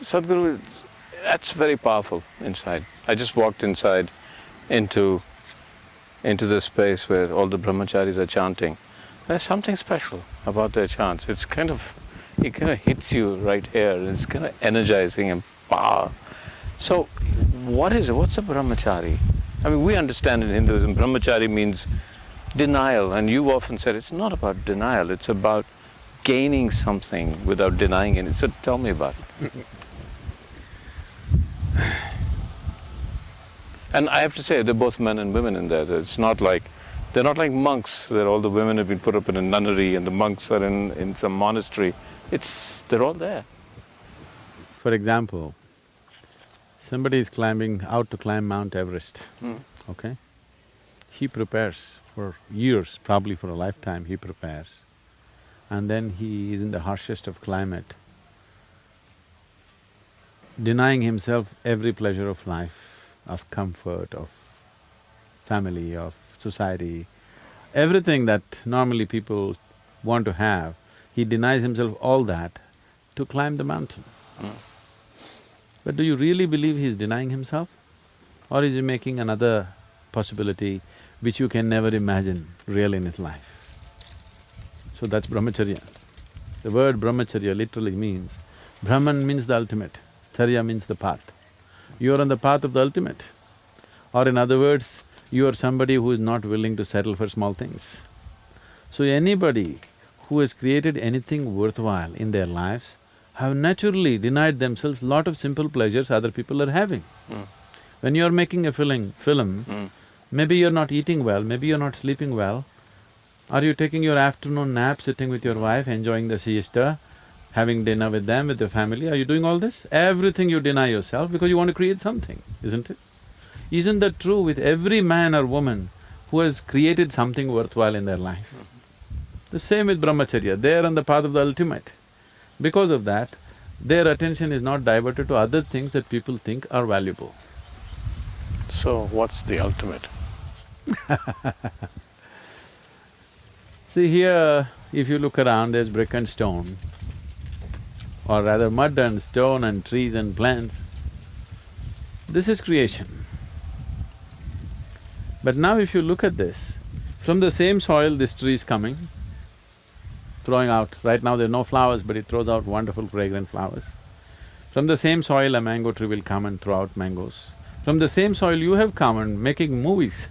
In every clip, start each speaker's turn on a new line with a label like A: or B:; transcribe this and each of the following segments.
A: Sadhguru, that's very powerful inside. I just walked inside into this space where all the brahmacharis are chanting. There's something special about their chants. It kind of hits you right here. It's kind of energizing and power. So, what is it? What's a brahmachari? I mean, we understand in Hinduism, brahmachari means denial, and you've often said it's not about denial, it's about gaining something without denying it. So tell me about it. And I have to say, they're both men and women in there. It's not like, they're not like monks, that all the women have been put up in a nunnery and the monks are in some monastery. They're all there.
B: For example, somebody is out to climb Mount Everest, okay? He prepares for years, probably for a lifetime he prepares. And then he is in the harshest of climate, denying himself every pleasure of life, of comfort, of family, of society, everything that normally people want to have, he denies himself all that to climb the mountain. But do you really believe he's denying himself? Or is he making another possibility which you can never imagine real in his life? So that's brahmacharya. The word brahmacharya literally means, Brahman means the ultimate, charya means the path. You are on the path of the ultimate. Or in other words, you are somebody who is not willing to settle for small things. So anybody who has created anything worthwhile in their lives have naturally denied themselves lot of simple pleasures other people are having. When you're making a film, maybe you're not eating well, maybe you're not sleeping well. Are you taking your afternoon nap, sitting with your wife, enjoying the siesta, having dinner with them, with the family? Are you doing all this? Everything you deny yourself because you want to create something, isn't it? Isn't that true with every man or woman who has created something worthwhile in their life? The same with brahmacharya, they're on the path of the ultimate. Because of that, their attention is not diverted to other things that people think are valuable.
A: So, what's the ultimate?
B: See here, if you look around, there's brick and stone, or rather mud and stone and trees and plants. This is creation. But now if you look at this, from the same soil this tree is coming, throwing out… right now there are no flowers, but it throws out wonderful fragrant flowers. From the same soil a mango tree will come and throw out mangoes. From the same soil you have come and making movies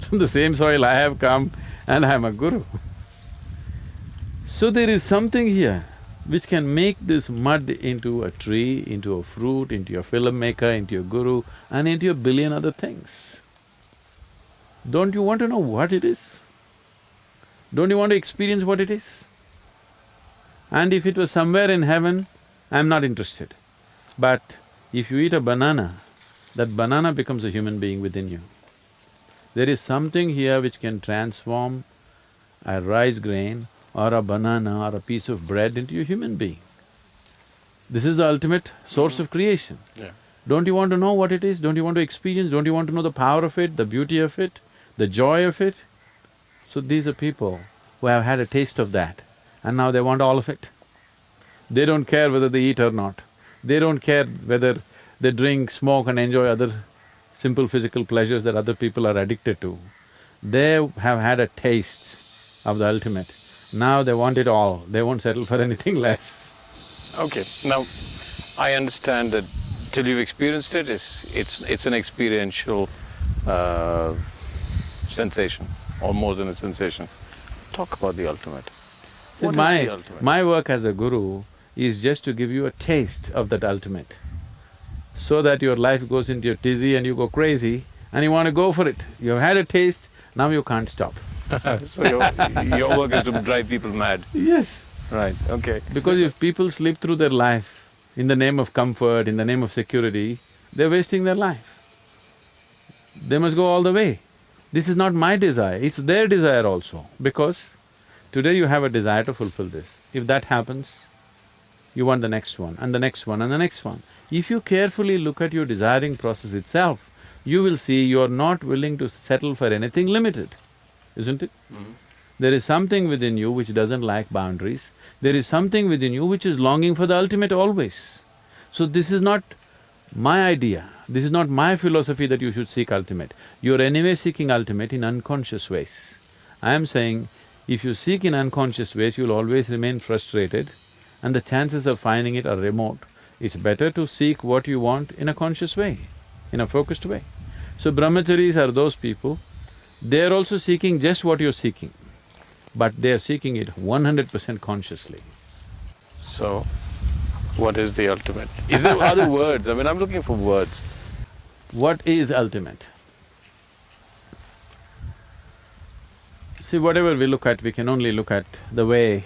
B: From the same soil I have come and I am a guru. So there is something here which can make this mud into a tree, into a fruit, into a filmmaker, into a guru and into a billion other things. Don't you want to know what it is? Don't you want to experience what it is? And if it was somewhere in heaven, I'm not interested. But if you eat a banana, that banana becomes a human being within you. There is something here which can transform a rice grain or a banana or a piece of bread into a human being. This is the ultimate source of creation. Don't you want to know what it is? Don't you want to experience? Don't you want to know the power of it, the beauty of it, the joy of it? So these are people who have had a taste of that and now they want all of it. They don't care whether they eat or not. They don't care whether they drink, smoke and enjoy other simple physical pleasures that other people are addicted to. They have had a taste of the ultimate. Now they want it all, they won't settle for anything less.
A: Okay, now I understand that till you've experienced it, it's an experiential sensation, or more than a sensation. Talk about the ultimate. What is the ultimate?
B: My work as a guru is just to give you a taste of that ultimate, so that your life goes into a tizzy and you go crazy and you want to go for it. You've had a taste, now you can't stop.
A: So your work is to drive people mad?
B: Yes.
A: Right, okay.
B: Because if people slip through their life in the name of comfort, in the name of security, they're wasting their life. They must go all the way. This is not my desire, it's their desire also, because today you have a desire to fulfill this. If that happens, you want the next one and the next one and the next one. If you carefully look at your desiring process itself, you will see you are not willing to settle for anything limited, isn't it? There is something within you which doesn't like boundaries. There is something within you which is longing for the ultimate always. So this is not my idea, this is not my philosophy that you should seek ultimate. You're anyway seeking ultimate in unconscious ways. I am saying, if you seek in unconscious ways, you'll always remain frustrated and the chances of finding it are remote. It's better to seek what you want in a conscious way, in a focused way. So brahmacharis are those people, they're also seeking just what you're seeking, but they're seeking it 100% consciously.
A: So, what is the ultimate? Is there other words? I mean, I'm looking for words.
B: What is ultimate? See, whatever we look at, we can only look at the way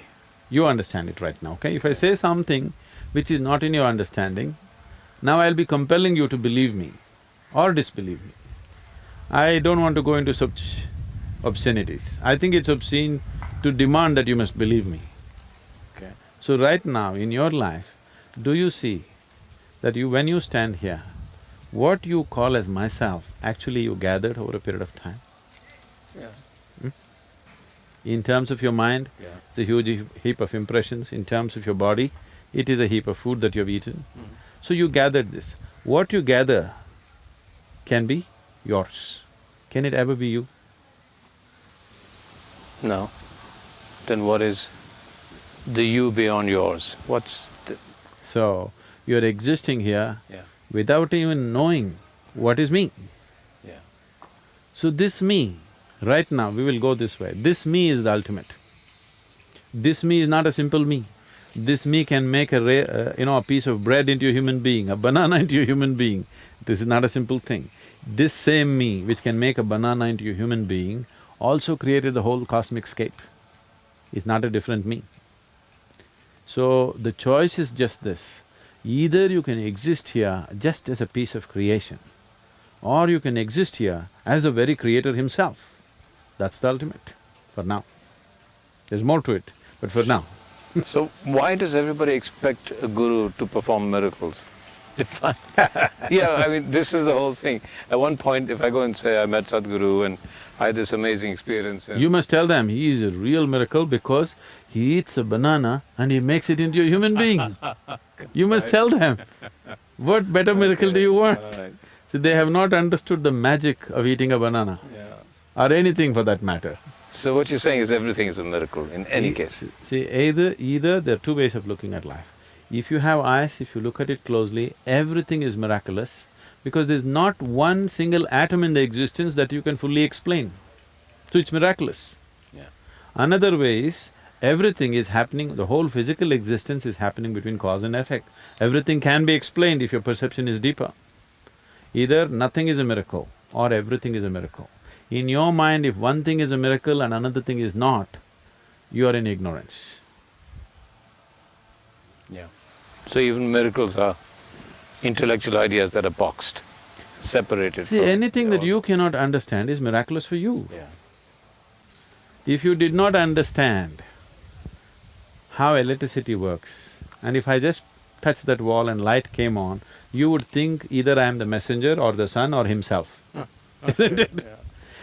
B: you understand it right now, okay? If I say something which is not in your understanding, now I'll be compelling you to believe me or disbelieve me. I don't want to go into such obscenities. I think it's obscene to demand that you must believe me.
A: Okay.
B: So right now in your life, do you see that when you stand here, what you call as myself, actually you gathered over a period of time?
A: Yeah.
B: In terms of your mind,
A: Yeah.
B: it's a huge heap of impressions. In terms of your body, it is a heap of food that you have eaten. So you gathered this. What you gather can be yours. Can it ever be you?
A: No. Then what is the you beyond yours? What's the…
B: So, you're existing here
A: Yeah.
B: without even knowing what is me.
A: Yeah.
B: So this me, right now we will go this way, this me is the ultimate. This me is not a simple me. This me can make a piece of bread into a human being, a banana into a human being. This is not a simple thing. This same me which can make a banana into a human being also created the whole cosmic scape. It's not a different me. So the choice is just this, either you can exist here just as a piece of creation, or you can exist here as the very creator himself. That's the ultimate, for now. There's more to it, but for now.
A: So why does everybody expect a guru to perform miracles? Yeah, I mean, this is the whole thing. At one point, if I go and say I met Sadhguru and I had this amazing experience and…
B: You must tell them he is a real miracle because he eats a banana and he makes it into a human being. You must tell them. What better miracle do you want?
A: Right.
B: See, they have not understood the magic of eating a banana,
A: Yeah.
B: or anything for that matter.
A: So what you're saying is everything is a miracle in any case.
B: See, either there are two ways of looking at life. If you have eyes, if you look at it closely, everything is miraculous because there's not one single atom in the existence that you can fully explain. So it's miraculous.
A: Yeah.
B: Another way is, everything is happening, the whole physical existence is happening between cause and effect. Everything can be explained if your perception is deeper. Either nothing is a miracle or everything is a miracle. In your mind, if one thing is a miracle and another thing is not, you are in ignorance.
A: Yeah. So even miracles are intellectual ideas that are boxed, separated
B: See,
A: from…
B: anything that you cannot understand is miraculous for you.
A: Yeah.
B: If you did not understand how electricity works, and if I just touched that wall and light came on, you would think either I am the messenger or the sun or himself, isn't it?
A: Yeah.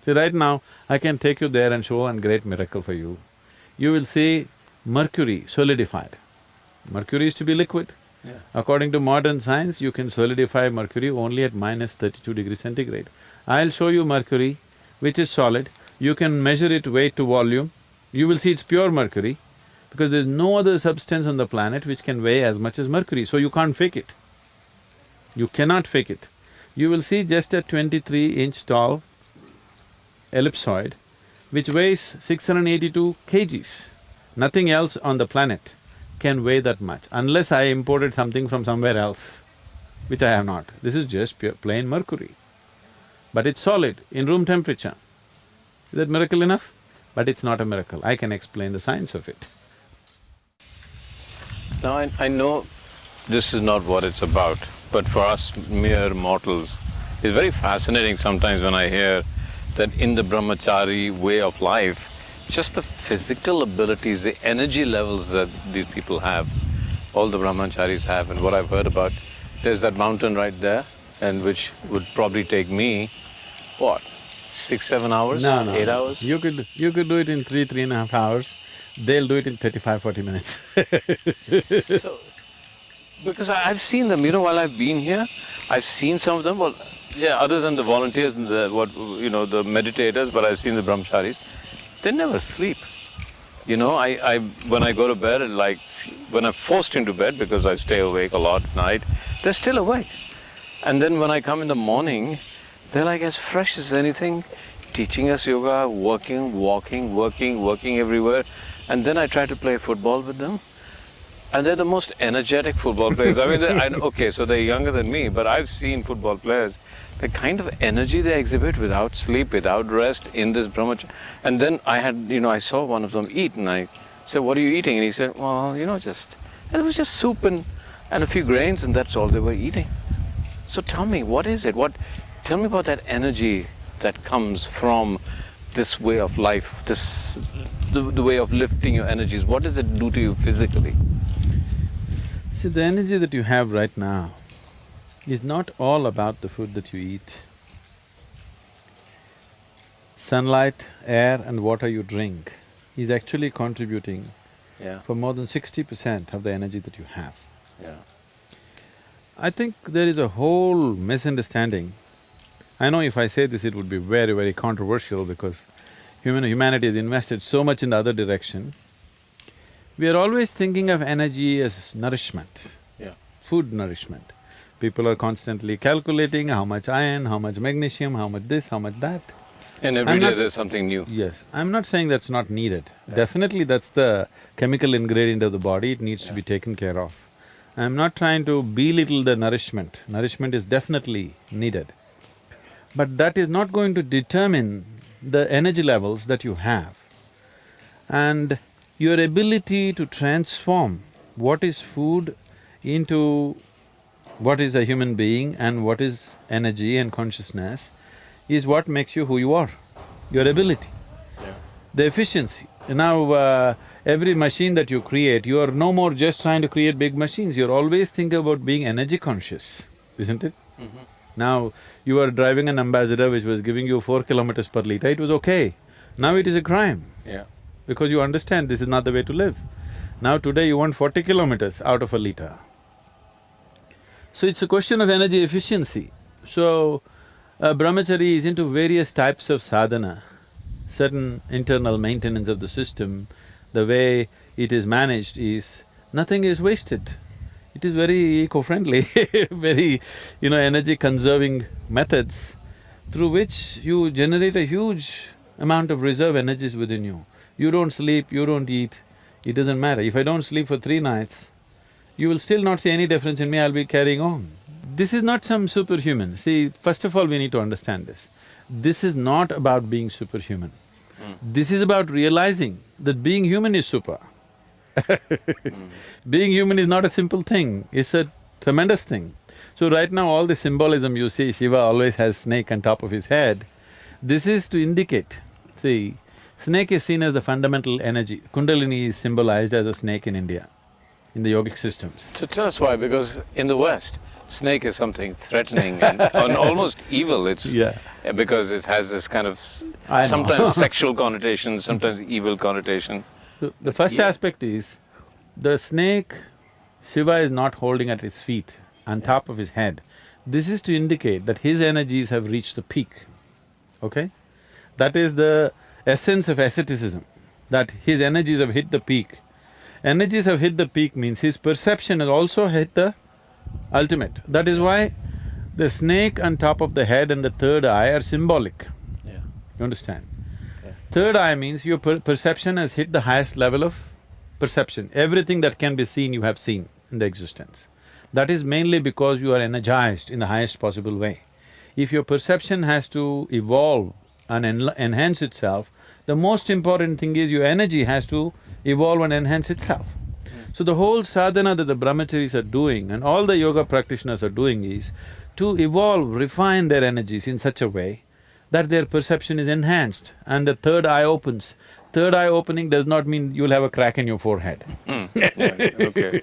B: See, right now, I can take you there and show a great miracle for you. You will see mercury solidified. Mercury is to be liquid.
A: Yeah.
B: According to modern science, you can solidify mercury only at -32°C. I'll show you mercury, which is solid. You can measure it weight to volume. You will see it's pure mercury, because there's no other substance on the planet which can weigh as much as mercury, so you can't fake it. You cannot fake it. You will see just a 23-inch tall ellipsoid which weighs 682 kgs. Nothing else on the planet can weigh that much, unless I imported something from somewhere else, which I have not. This is just pure, plain mercury. But it's solid, in room temperature. Is that miracle enough? But it's not a miracle, I can explain the science of it.
A: Now I know this is not what it's about, but for us mere mortals, it's very fascinating sometimes when I hear that in the brahmachari way of life, just the physical abilities, the energy levels that these people have, all the brahmacharis have, and what I've heard about, there's that mountain right there, and which would probably take me, what, 6–7 hours?
B: No.
A: 8 hours?
B: You could do it in 3–3.5 hours. They'll do it in 35–40 minutes.
A: So, Because I've seen them, while I've been here, I've seen some of them, well, yeah, other than the volunteers and the meditators, but I've seen the brahmacharis, they never sleep. When I go to bed, when I'm forced into bed because I stay awake a lot at night, they're still awake. And then when I come in the morning, they're like as fresh as anything, teaching us yoga, working, walking, working everywhere. And then I try to play football with them. And they're the most energetic football players. I mean, okay, so they're younger than me, but I've seen football players, the kind of energy they exhibit without sleep, without rest in this brahmacharya. And then I saw one of them eat, and I said, "What are you eating?" And he said, "Well, it was just soup and a few grains, and that's all they were eating." So tell me, what is it? Tell me about that energy that comes from this way of life, the way of lifting your energies. What does it do to you physically?
B: See, the energy that you have right now is not all about the food that you eat. Sunlight, air and water you drink is actually contributing for more than 60% of the energy that you have.
A: Yeah.
B: I think there is a whole misunderstanding. I know if I say this, it would be very, very controversial because humanity has invested so much in the other direction. We are always thinking of energy as nourishment, food nourishment. People are constantly calculating how much iron, how much magnesium, how much this, how much that.
A: And every day there's something new.
B: Yes, I'm not saying that's not needed. Definitely that's the chemical ingredient of the body, it needs to be taken care of. I'm not trying to belittle the nourishment. Nourishment is definitely needed. But that is not going to determine the energy levels that you have. And your ability to transform what is food into what is a human being and what is energy and consciousness is what makes you who you are, your ability, the efficiency. Now, every machine that you create, you are no more just trying to create big machines, you're always thinking about being energy conscious, isn't it? Now, you are driving an Ambassador which was giving you 4 kilometers per liter, it was okay. Now it is a crime. Because you understand this is not the way to live. Now today you want 40 kilometers out of a liter. So it's a question of energy efficiency. So, brahmachari is into various types of sadhana, certain internal maintenance of the system. The way it is managed is, nothing is wasted. It is very eco-friendly, very, energy-conserving methods through which you generate a huge amount of reserve energies within you. You don't sleep, you don't eat, it doesn't matter. If I don't sleep for 3 nights, you will still not see any difference in me, I'll be carrying on. This is not some superhuman. See, first of all, we need to understand this. This is not about being superhuman. This is about realizing that being human is super. Being human is not a simple thing, it's a tremendous thing. So right now all the symbolism you see, Shiva always has snake on top of his head, this is to indicate, see, snake is seen as the fundamental energy. Kundalini is symbolized as a snake in India, in the yogic systems.
A: So tell us why, because in the West, snake is something threatening and almost evil. Because it has this kind of sometimes sexual connotation, sometimes evil connotation.
B: So the first aspect is, the snake, Shiva is not holding at his feet, on top of his head. This is to indicate that his energies have reached the peak, okay? That is the essence of asceticism, that his energies have hit the peak. Energies have hit the peak means his perception has also hit the ultimate. That is why the snake on top of the head and the third eye are symbolic. You understand? Third eye means your perception has hit the highest level of perception. Everything that can be seen, you have seen in the existence. That is mainly because you are energized in the highest possible way. If your perception has to evolve and enhance itself, the most important thing is your energy has to evolve and enhance itself. So the whole sadhana that the brahmacharis are doing and all the yoga practitioners are doing is to evolve, refine their energies in such a way that their perception is enhanced and the third eye opens. Third eye opening does not mean you'll have a crack in your forehead.
A: Okay.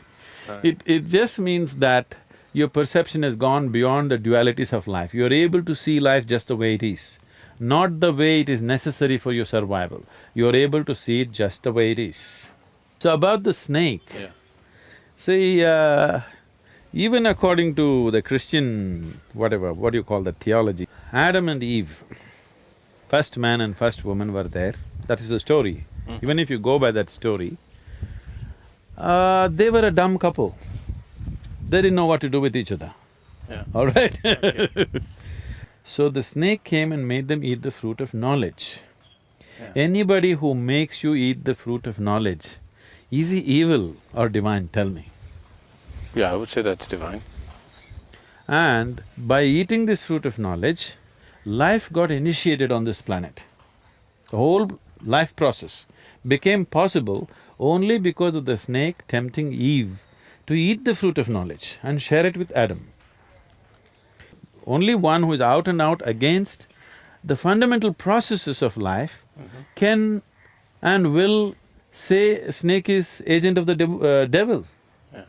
B: It just means that your perception has gone beyond the dualities of life. You're able to see life just the way it is, not the way it is necessary for your survival. You're able to see it just the way it is. So about the snake, see, Even according to the Christian, whatever, what do you call that theology, Adam and Eve, first man and first woman were there, that is the story. Even if you go by that story, they were a dumb couple. They didn't know what to do with each other.
A: Yeah.
B: All right?
A: Okay.
B: So the snake came and made them eat the fruit of knowledge.
A: Yeah.
B: Anybody who makes you eat the fruit of knowledge, is he evil or divine, tell me?
A: Yeah, I would say that's divine.
B: And by eating this fruit of knowledge, life got initiated on this planet. The whole life process became possible only because of the snake tempting Eve to eat the fruit of knowledge and share it with Adam. Only one who is out and out against the fundamental processes of life can and will say snake is agent of the devil.
A: Yeah.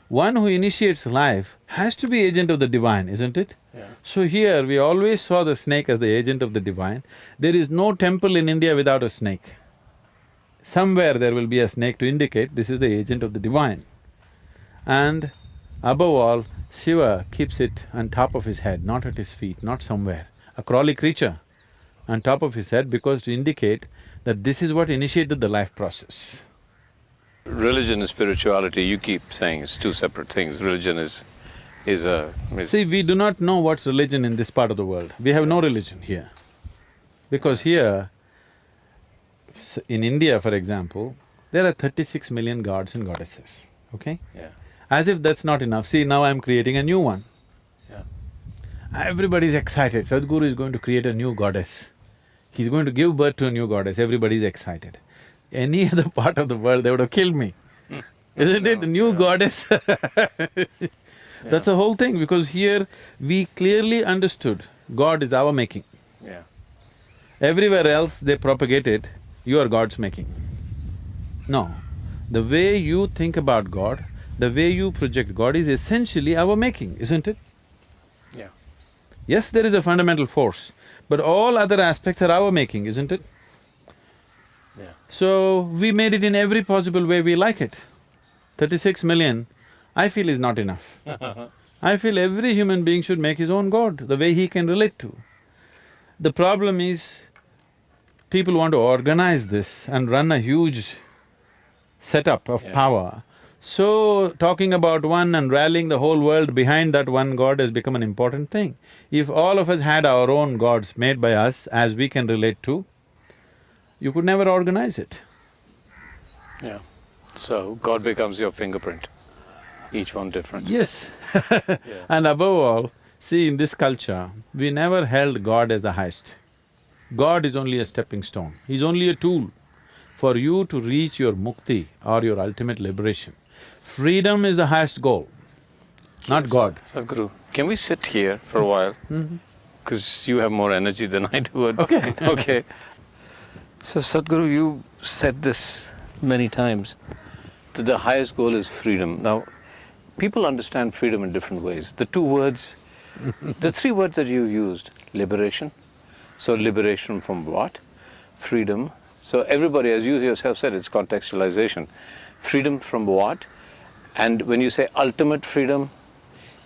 B: One who initiates life has to be agent of the divine, isn't it?
A: Yeah.
B: So here we always saw the snake as the agent of the divine. There is no temple in India without a snake. Somewhere there will be a snake to indicate this is the agent of the divine. And above all, Shiva keeps it on top of his head, not at his feet, not somewhere. A crawly creature on top of his head because to indicate that this is what initiated the life process.
A: Religion and spirituality, you keep saying it's two separate things. Religion is
B: See, we do not know what's religion in this part of the world. We have no religion here. Because here, in India, for example, there are 36 million gods and goddesses, okay?
A: Yeah.
B: As if that's not enough, see, now I'm creating a new one.
A: Yeah.
B: Everybody's excited, Sadhguru is going to create a new goddess. He's going to give birth to a new goddess, everybody's excited. Any other part of the world, they would have killed me. Isn't it? New goddess That's the whole thing, because here we clearly understood God is our making.
A: Yeah.
B: Everywhere else they propagated, you are God's making. No, the way you think about God, the way you project God is essentially our making, isn't it?
A: Yeah.
B: Yes, there is a fundamental force, but all other aspects are our making, isn't it?
A: Yeah.
B: So, we made it in every possible way we like it. 36 million, I feel is not enough. I feel every human being should make his own God, the way he can relate to. The problem is, people want to organize this and run a huge setup of power. So, talking about one and rallying the whole world behind that one God has become an important thing. If all of us had our own gods made by us as we can relate to, you could never organize it.
A: Yeah. So, God becomes your fingerprint, each one different.
B: Yes. And above all, see, in this culture, we never held God as the highest. God is only a stepping stone, He's only a tool for you to reach your mukti or your ultimate liberation. Freedom is the highest goal, not God.
A: Sadhguru, can we sit here for a while? Because you have more energy than I do.
B: Okay.
A: Okay. So Sadhguru, you said this many times, that the highest goal is freedom. Now, people understand freedom in different ways. The two words, the three words that you used, liberation. So liberation from what? Freedom. So everybody, as you yourself said, it's contextualization. Freedom from what? And when you say ultimate freedom,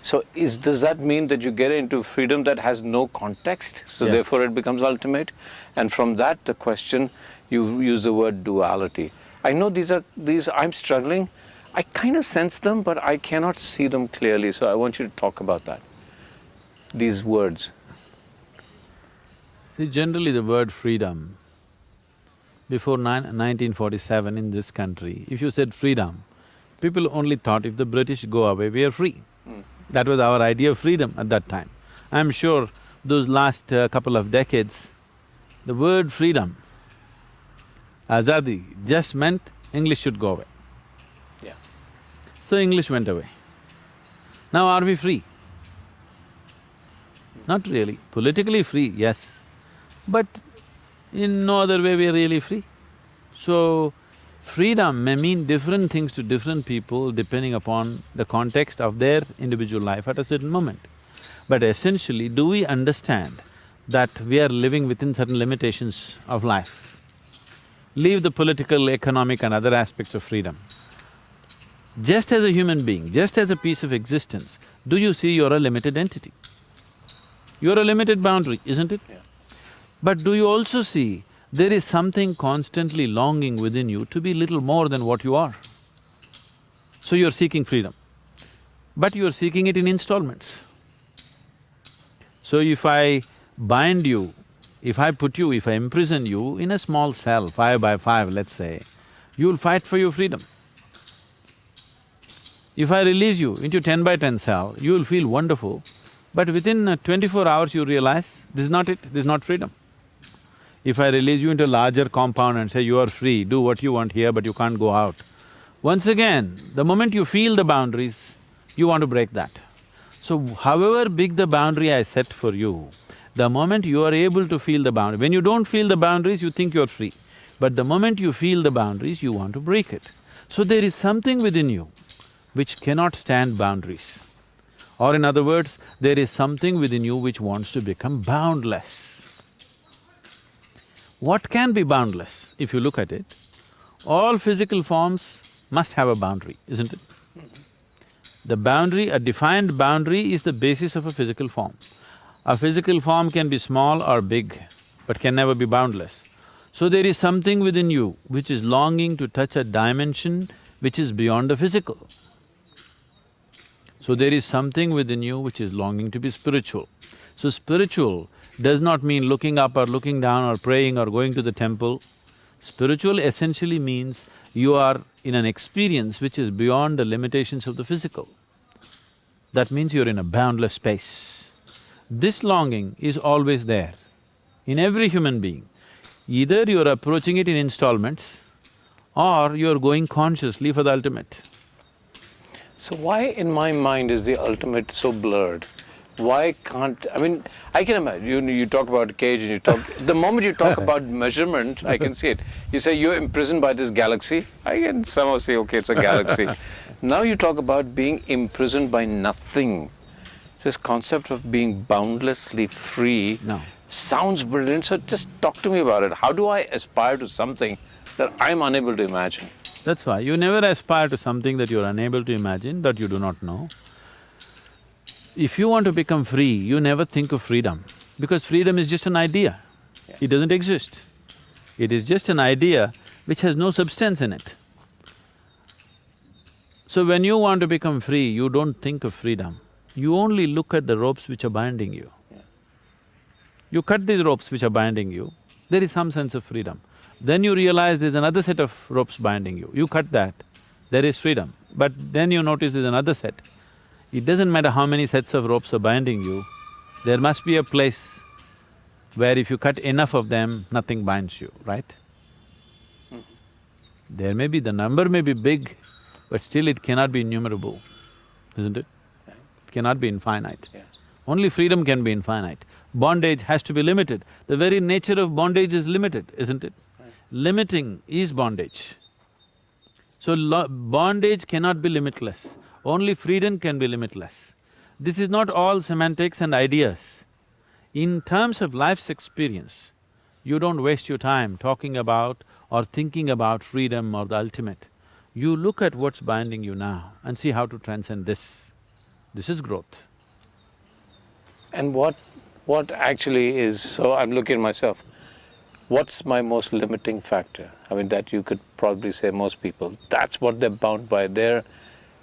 A: so does that mean that you get into freedom that has no context, so
B: Yes.
A: therefore it becomes ultimate? And from that, the question, you use the word duality. I know I'm struggling, I kind of sense them, but I cannot see them clearly, so I want you to talk about that, these words.
B: See, generally the word freedom, before 1947 in this country, if you said freedom, people only thought if the British go away, we are free. That was our idea of freedom at that time. I'm sure those last couple of decades, the word freedom, azadi, just meant English should go away.
A: Yeah.
B: So English went away. Now are we free? Not really. Politically free, yes, but in no other way we are really free. So, freedom may mean different things to different people depending upon the context of their individual life at a certain moment. But essentially, do we understand that we are living within certain limitations of life? Leave the political, economic and other aspects of freedom. Just as a human being, just as a piece of existence, do you see you're a limited entity? You're a limited boundary, isn't it?
A: Yeah.
B: But do you also see there is something constantly longing within you to be little more than what you are? So you're seeking freedom, but you're seeking it in installments. So if I bind you, if I put you, if I imprison you in a small cell, 5 by 5, let's say, you'll fight for your freedom. If I release you into 10 by 10 cell, you will feel wonderful, but within 24 hours you realize, this is not it, this is not freedom. If I release you into a larger compound and say, you are free, do what you want here but you can't go out, once again, the moment you feel the boundaries, you want to break that. So however big the boundary I set for you, the moment you are able to feel the boundary, when you don't feel the boundaries, you think you're free. But the moment you feel the boundaries, you want to break it. So there is something within you which cannot stand boundaries. Or in other words, there is something within you which wants to become boundless. What can be boundless? If you look at it, all physical forms must have a boundary, isn't it? The boundary, a defined boundary is the basis of a physical form. A physical form can be small or big, but can never be boundless. So there is something within you which is longing to touch a dimension which is beyond the physical. So there is something within you which is longing to be spiritual. So spiritual does not mean looking up or looking down or praying or going to the temple. Spiritual essentially means you are in an experience which is beyond the limitations of the physical. That means you're in a boundless space. This longing is always there in every human being. Either you're approaching it in installments or you're going consciously for the ultimate.
A: So why in my mind is the ultimate so blurred? Why can't… I mean, I can imagine, you talk about a cage and you talk… the moment you talk about measurement, I can see it. You say you're imprisoned by this galaxy, I can somehow say, okay, it's a galaxy. Now you talk about being imprisoned by nothing. This concept of being boundlessly free sounds brilliant, so just talk to me about it. How do I aspire to something that I'm unable to imagine?
B: That's why you never aspire to something that you're unable to imagine, that you do not know. If you want to become free, you never think of freedom, because freedom is just an idea. It doesn't exist. It is just an idea which has no substance in it. So when you want to become free, you don't think of freedom. You only look at the ropes which are binding you. You cut these ropes which are binding you, there is some sense of freedom. Then you realize there's another set of ropes binding you. You cut that, there is freedom. But then you notice there's another set. It doesn't matter how many sets of ropes are binding you, there must be a place where if you cut enough of them, nothing binds you, right? There may be… the number may be big, but still it cannot be innumerable, isn't it? It cannot be infinite. Only freedom can be infinite. Bondage has to be limited. The very nature of bondage is limited, isn't it? Limiting is bondage. So bondage cannot be limitless, only freedom can be limitless. This is not all semantics and ideas. In terms of life's experience, you don't waste your time talking about or thinking about freedom or the ultimate. You look at what's binding you now and see how to transcend this. This is growth.
A: And what actually is… so I'm looking at myself, what's my most limiting factor? I mean, that you could probably say most people, that's what they're bound by. They're…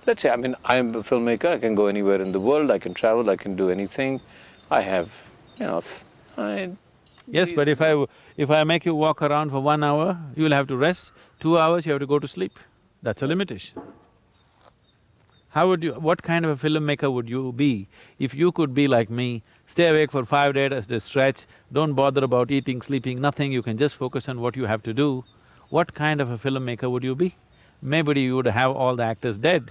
A: let's say, I mean, I'm a filmmaker, I can go anywhere in the world, I can travel, I can do anything. I have,
B: Yes, but if I make you walk around for 1 hour, you'll have to rest. 2 hours, you have to go to sleep. That's a limitation. How would you… what kind of a filmmaker would you be if you could be like me, stay awake for 5 days at a stretch, don't bother about eating, sleeping, nothing, you can just focus on what you have to do? What kind of a filmmaker would you be? Maybe you would have all the actors dead.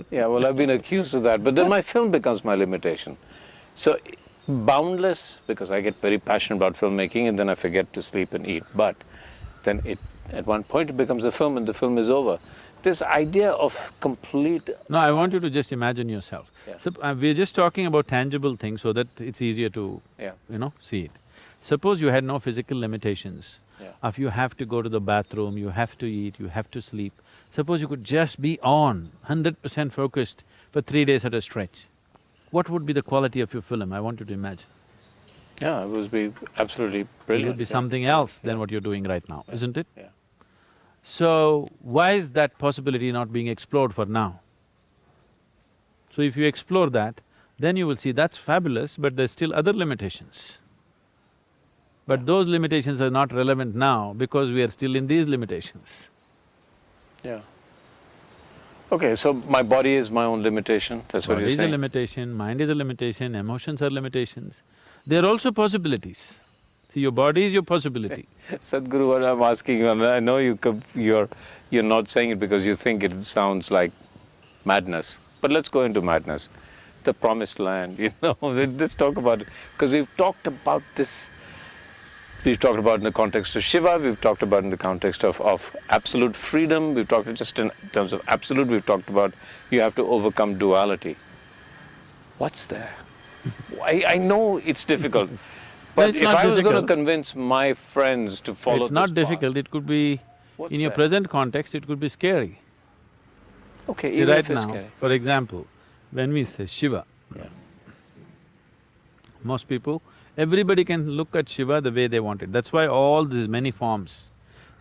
A: Yeah, well, I've been accused of that, but then my film becomes my limitation. So, boundless, because I get very passionate about filmmaking and then I forget to sleep and eat, but then at one point it becomes a film and the film is over. This idea of complete…
B: No, I want you to just imagine yourself. So, we're just talking about tangible things so that it's easier to, see it. Suppose you had no physical limitations. If you have to go to the bathroom, you have to eat, you have to sleep. suppose you could just be on, 100% focused for 3 days at a stretch, what would be the quality of your film? I want you to imagine.
A: Yeah, it would be absolutely brilliant.
B: It would be something else than what you're doing right now, isn't it?
A: Yeah.
B: So, why is that possibility not being explored for now? So if you explore that, then you will see that's fabulous, but there's still other limitations. But those limitations are not relevant now because we are still in these limitations.
A: Yeah. Okay, so my body is my own limitation, that's what you're
B: Body is a
A: saying?
B: limitation, mind is a limitation, emotions are limitations. They're also possibilities. See, your body is your possibility.
A: Sadhguru, what I'm asking you, and I know you're not saying it because you think it sounds like madness, but let's go into madness. The promised land, let's talk about it, because we've talked about this. We've talked about in the context of Shiva, we've talked about in the context of absolute freedom, we've talked just in terms of absolute, we've talked about you have to overcome duality. What's there? I know it's difficult, but if I was going to convince my friends to follow
B: It's not
A: this path,
B: difficult, it could be…
A: what's
B: in your
A: there?
B: present context, it could be scary.
A: Okay,
B: See,
A: even
B: right
A: if it's
B: now,
A: scary.
B: for example, when we say Shiva,
A: Yeah.
B: most people, everybody can look at Shiva the way they want it. That's why all these many forms.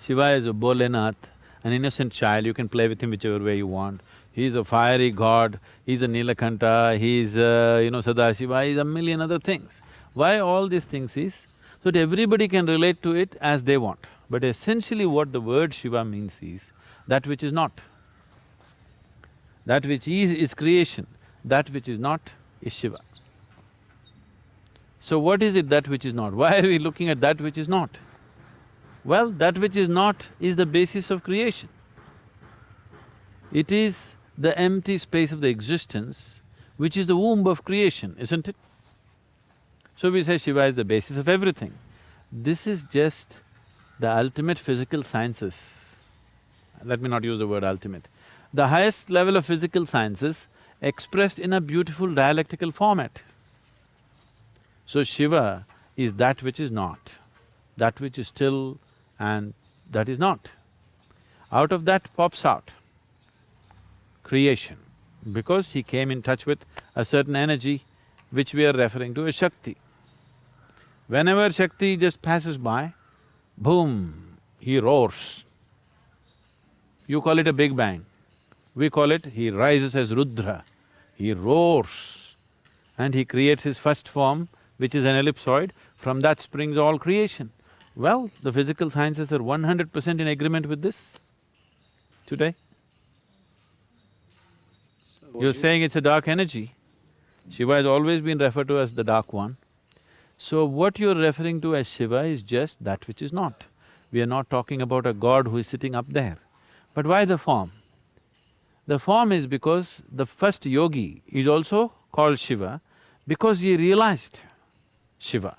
B: Shiva is a Bholenath, an innocent child, you can play with him whichever way you want. He's a fiery god, he's a Nilakanta, he's Sadashiva, he's a million other things. Why all these things is, so that everybody can relate to it as they want. But essentially what the word Shiva means is, that which is not. That which is creation, that which is not is Shiva. So what is it that which is not? Why are we looking at that which is not? Well, that which is not is the basis of creation. It is the empty space of the existence which is the womb of creation, isn't it? So we say Shiva is the basis of everything. This is just the ultimate physical sciences. Let me not use the word ultimate. The highest level of physical sciences expressed in a beautiful dialectical format. So Shiva is that which is not, that which is still and that is not. Out of that pops out creation, because he came in touch with a certain energy which we are referring to as Shakti. Whenever Shakti just passes by, boom, he roars. You call it a big bang, we call it he rises as Rudra, he roars and he creates his first form, which is an ellipsoid, from that springs all creation. Well, the physical sciences are 100% in agreement with this today. You're saying it's a dark energy. Shiva has always been referred to as the dark one. So what you're referring to as Shiva is just that which is not. We are not talking about a god who is sitting up there. But why the form? The form is because the first yogi is also called Shiva because he realized Shiva.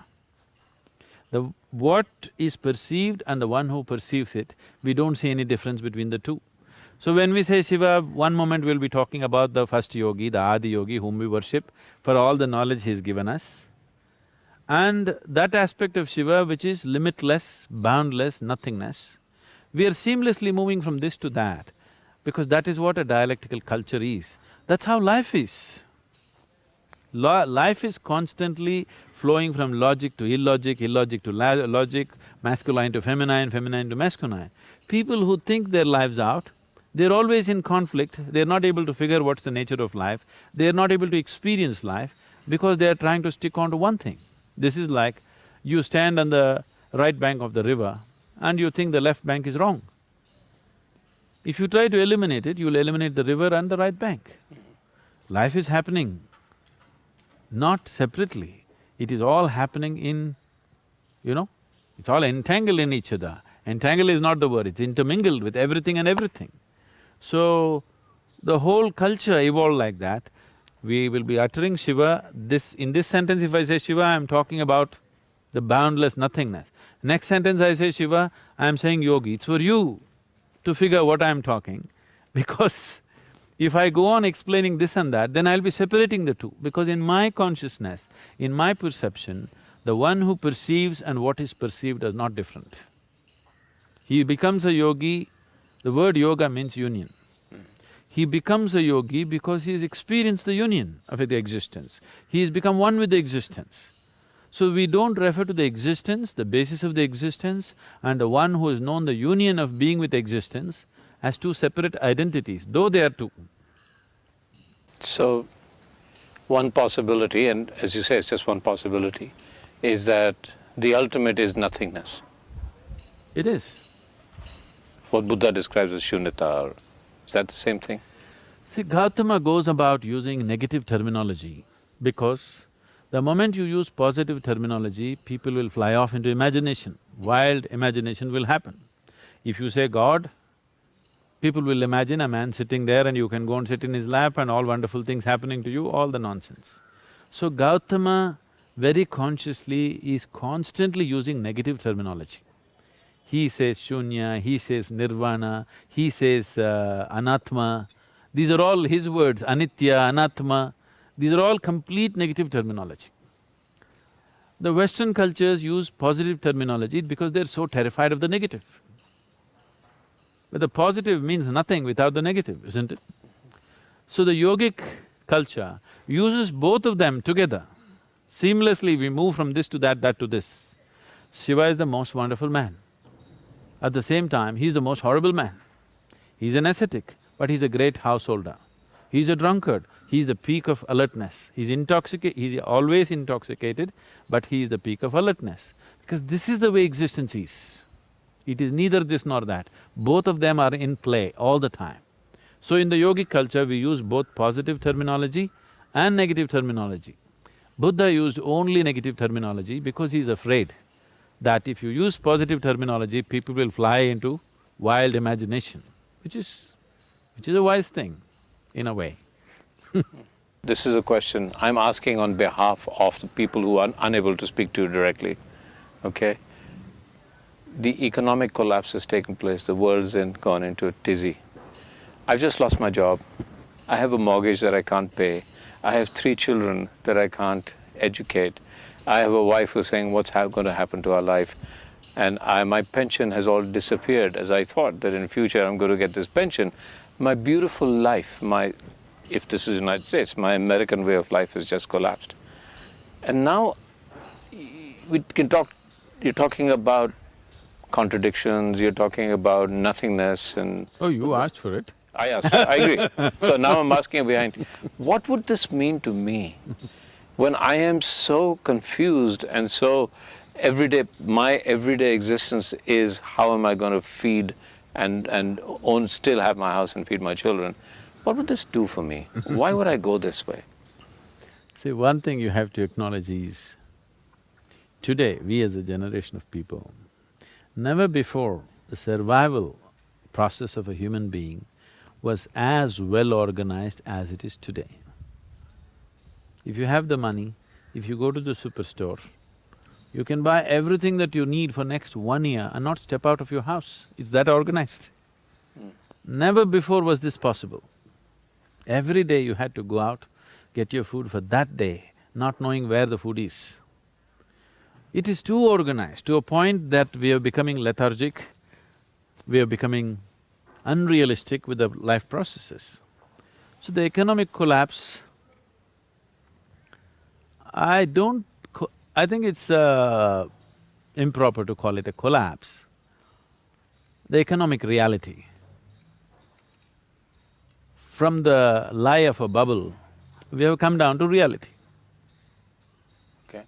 B: What is perceived and the one who perceives it, we don't see any difference between the two. So when we say Shiva, one moment we'll be talking about the first yogi, the Adi yogi whom we worship for all the knowledge he's given us. And that aspect of Shiva which is limitless, boundless, nothingness, we are seamlessly moving from this to that because that is what a dialectical culture is. That's how life is. Life is constantly flowing from logic to illogic, illogic to logic, masculine to feminine, feminine to masculine. People who think their lives out, they're always in conflict, they're not able to figure what's the nature of life, they're not able to experience life because they're trying to stick on to one thing. This is like you stand on the right bank of the river and you think the left bank is wrong. If you try to eliminate it, you'll eliminate the river and the right bank. Life is happening not separately, it is all happening in, it's all entangled in each other. Entangled is not the word, it's intermingled with everything and everything. So, the whole culture evolved like that. We will be uttering Shiva, in this sentence if I say Shiva, I'm talking about the boundless nothingness. Next sentence I say Shiva, I'm saying yogi. It's for you to figure what I'm talking, because if I go on explaining this and that, then I'll be separating the two. Because in my consciousness, in my perception, the one who perceives and what is perceived are not different. He becomes a yogi The word yoga means union. He becomes a yogi because he has experienced the union of the existence. He has become one with the existence. So we don't refer to the existence, the basis of the existence, and the one who has known the union of being with existence as two separate identities, though they are two.
A: So, one possibility, and as you say, it's just one possibility, is that the ultimate is nothingness.
B: It is.
A: What Buddha describes as shunyata, or is that the same thing?
B: See, Gautama goes about using negative terminology because the moment you use positive terminology, people will fly off into imagination. Wild imagination will happen. If you say God, people will imagine a man sitting there and you can go and sit in his lap and all wonderful things happening to you, all the nonsense. So Gautama very consciously is constantly using negative terminology. He says shunya, he says nirvana, he says anatma. These are all his words, anitya, anatma. These are all complete negative terminology. The Western cultures use positive terminology because they're so terrified of the negative. But the positive means nothing without the negative, isn't it? So the yogic culture uses both of them together. Seamlessly we move from this to that to this. Shiva is the most wonderful man. At the same time, he's the most horrible man. He's an ascetic, but he's a great householder. He's a drunkard, he's the peak of alertness. He's always intoxicated, but he is the peak of alertness. Because this is the way existence is. It is neither this nor that. Both of them are in play all the time. So in the yogic culture, we use both positive terminology and negative terminology. Buddha used only negative terminology because he's afraid that if you use positive terminology, people will fly into wild imagination, which is a wise thing, in a way.
A: This is a question I'm asking on behalf of the people who are unable to speak to you directly, okay? The economic collapse has taken place, the world's gone into a tizzy. I've just lost my job, I have a mortgage that I can't pay, I have 3 children that I can't educate, I have a wife who's saying, what's going to happen to our life? And my pension has all disappeared, as I thought that in future I'm going to get this pension. My beautiful life, if this is the United States, my American way of life has just collapsed. And now we can talk, you're talking about contradictions, you're talking about nothingness and…
B: Oh, you asked for it.
A: I asked, I agree. So now I'm asking behind, what would this mean to me when I am so confused and so my everyday existence is how am I going to feed and still have my house and feed my children? What would this do for me? Why would I go this way?
B: See, one thing you have to acknowledge is, today, we as a generation of people, never before the survival process of a human being was as well organized as it is today. If you have the money, if you go to the superstore, you can buy everything that you need for next 1 year and not step out of your house. It's that organized. Never before was this possible. Every day you had to go out, get your food for that day, not knowing where the food is. It is too organized to a point that we are becoming lethargic, we are becoming unrealistic with the life processes. So the economic collapse, I think it's improper to call it a collapse. The economic reality. From the lie of a bubble, we have come down to reality.
A: Okay.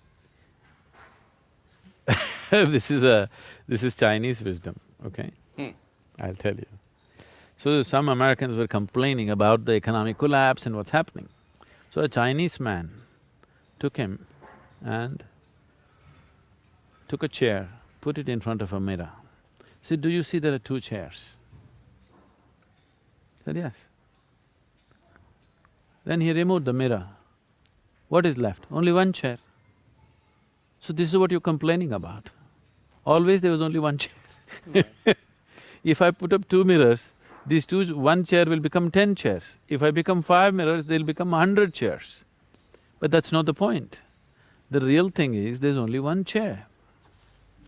B: This is Chinese wisdom, okay? I'll tell you. So some Americans were complaining about the economic collapse and what's happening. So a Chinese man took him and took a chair, put it in front of a mirror. Said, do you see there are 2 chairs? Said, yes. Then he removed the mirror. What is left? Only 1 chair. So this is what you're complaining about. Always there was only 1 chair. If I put up 2 mirrors, these 1 chair will become 10 chairs. If I become 5 mirrors, they'll become 100 chairs. But that's not the point. The real thing is, there's only 1 chair.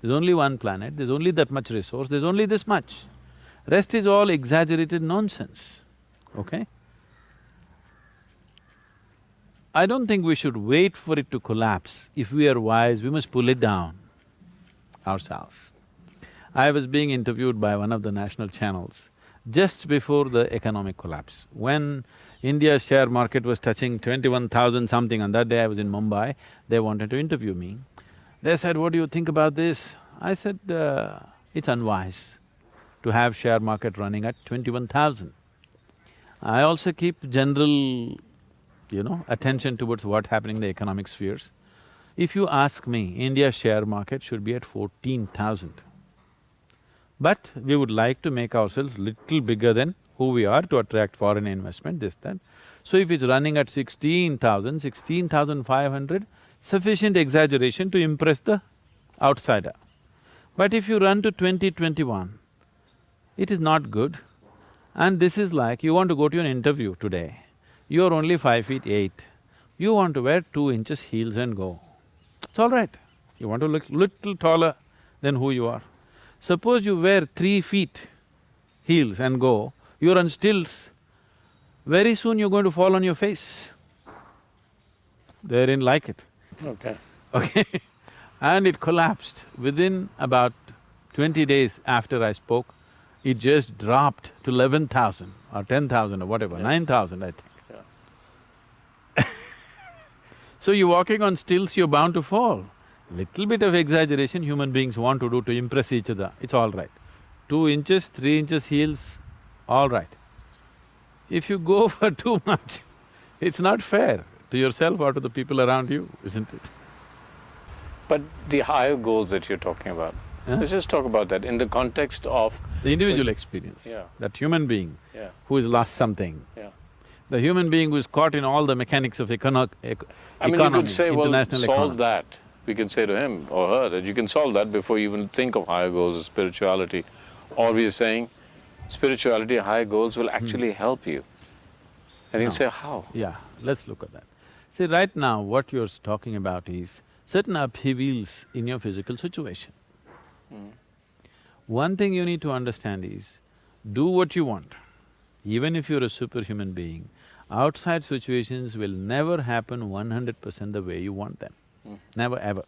B: There's only 1 planet, there's only that much resource, there's only this much. Rest is all exaggerated nonsense, okay? I don't think we should wait for it to collapse. If we are wise, we must pull it down ourselves. I was being interviewed by one of the national channels just before the economic collapse. When India's share market was touching 21,000 something, on that day I was in Mumbai, they wanted to interview me. They said, "What do you think about this?" I said, "It's unwise to have share market running at 21,000. I also keep general, attention towards what's happening in the economic spheres. If you ask me, India's share market should be at 14,000. But we would like to make ourselves little bigger than who we are to attract foreign investment, this, that. So if it's running at 16,000, 16,500, sufficient exaggeration to impress the outsider. But if you run to 20, 21, it is not good. And this is like, you want to go to an interview today, you're only 5'8", you want to wear 2 inches heels and go. It's all right. You want to look little taller than who you are. Suppose you wear 3 feet heels and go, you're on stilts, very soon you're going to fall on your face. They didn't like it.
A: Okay.
B: Okay? And it collapsed. Within about 20 days after I spoke, it just dropped to 11,000 or 10,000 or whatever, 9,000 I think.
A: Yeah.
B: So you're walking on stilts, you're bound to fall. Little bit of exaggeration human beings want to do to impress each other, it's all right. 2 inches, 3 inches heels, all right. If you go for too much, it's not fair to yourself or to the people around you, isn't it?
A: But the higher goals that you're talking about, let's just talk about that in the context of…
B: The individual experience,
A: Yeah.
B: that human being
A: Yeah,
B: who has lost something,
A: yeah.
B: the human being who is caught in all the mechanics of
A: I mean, you
B: economy,
A: could say, well,
B: international
A: solve
B: economy.
A: that. We can say to him or her that you can solve that before you even think of higher goals of spirituality. Or we are saying, spirituality, higher goals will actually help you. And he'll say, how?
B: Yeah, let's look at that. See, right now what you're talking about is certain upheavals in your physical situation. One thing you need to understand is, do what you want. Even if you're a superhuman being, outside situations will never happen 100% the way you want them. Never ever.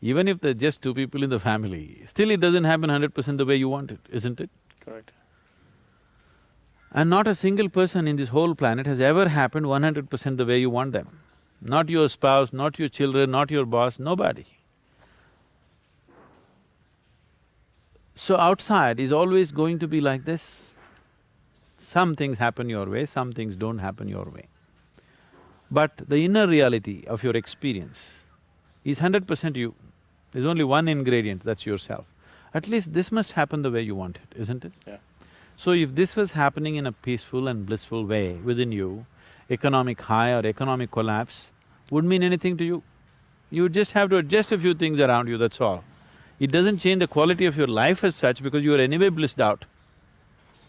B: Even if there's just 2 people in the family, still it doesn't happen 100% the way you want it, isn't it?
A: Correct.
B: And not a single person in this whole planet has ever happened 100% the way you want them. Not your spouse, not your children, not your boss, nobody. So outside is always going to be like this. Some things happen your way, some things don't happen your way. But the inner reality of your experience is 100% you. There's only one ingredient, that's yourself. At least this must happen the way you want it, isn't it?
A: Yeah.
B: So if this was happening in a peaceful and blissful way within you, economic high or economic collapse wouldn't mean anything to you. You just have to adjust a few things around you, that's all. It doesn't change the quality of your life as such because you are anyway blissed out.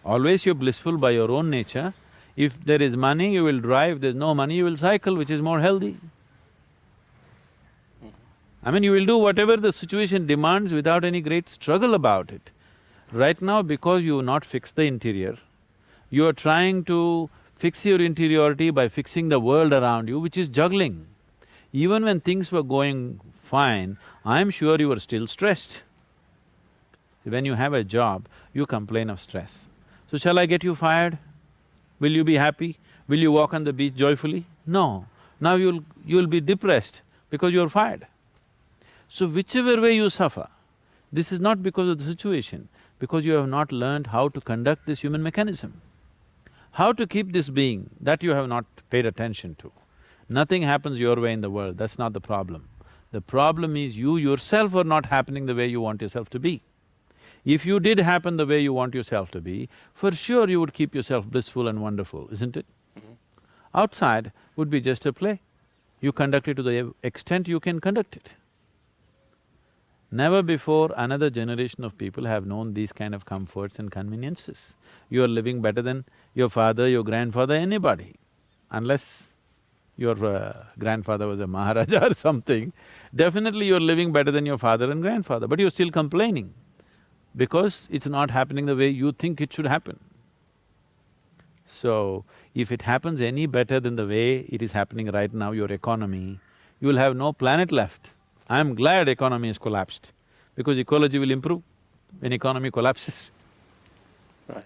B: Always you're blissful by your own nature. If there is money, you will drive, if there's no money, you will cycle, which is more healthy. I mean, you will do whatever the situation demands without any great struggle about it. Right now, because you have not fixed the interior, you are trying to fix your interiority by fixing the world around you, which is juggling. Even when things were going fine, I'm sure you were still stressed. When you have a job, you complain of stress. So shall I get you fired? Will you be happy? Will you walk on the beach joyfully? No. Now you'll be depressed because you're fired. So whichever way you suffer, this is not because of the situation, because you have not learned how to conduct this human mechanism. How to keep this being, that you have not paid attention to. Nothing happens your way in the world, that's not the problem. The problem is you yourself are not happening the way you want yourself to be. If you did happen the way you want yourself to be, for sure you would keep yourself blissful and wonderful, isn't it? Outside would be just a play. You conduct it to the extent you can conduct it. Never before another generation of people have known these kind of comforts and conveniences. You are living better than your father, your grandfather, anybody. Unless your grandfather was a Maharaja or something, definitely you're living better than your father and grandfather, but you're still complaining. because it's not happening the way you think it should happen. So, if it happens any better than the way it is happening right now, your economy, you'll have no planet left. I'm glad economy has collapsed, because ecology will improve when economy collapses.
A: Right.